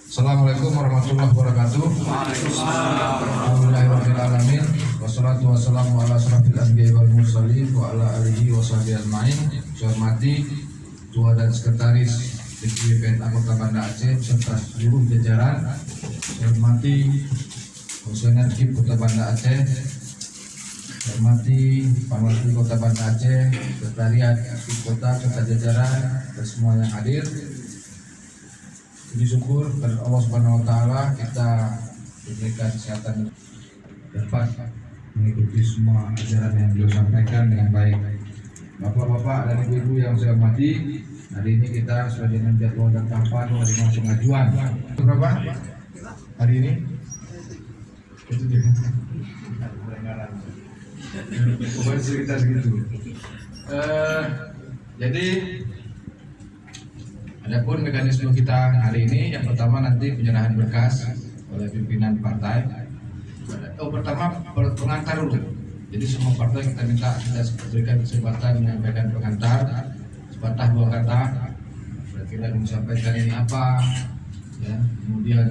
Assalamualaikum warahmatullahi wabarakatuh. Alhamdulillahirrahmanirrahim. Wassalatu wassalamu ala asrafil anbiya'i wal mursalin wa ala alihi wa sahbihi ajma'in. Saya hormati Ketua dan Sekretaris DPP PNA Kota Banda Aceh serta seluruh jajaran. Saya hormati Komisioner KIP Kota Banda Aceh. Saya hormati Panwaslu Kota Banda Aceh, Sekretariat KIP Kota serta jajaran dan semua yang hadir. Puji syukur kepada Allah Subhanahu wa Ta'ala kita diberikan kesehatan dapat mengikuti semua ajaran yang beliau sampaikan dengan baik. Bapak-bapak dan ibu-ibu yang saya hormati, hari ini kita sudah dengan jadwal dan tahapan menerima pengajuan. Berapa hari ini? Itu dia. Pokoknya cerita segitu. Jadi adapun mekanisme kita hari ini, yang pertama nanti penyerahan berkas oleh pimpinan partai. Pertama pengantar dulu. Jadi semua partai kita minta kita berikan kesempatan menyampaikan pengantar, sepatah dua kata. Kita menyampaikan ini apa, ya. Kemudian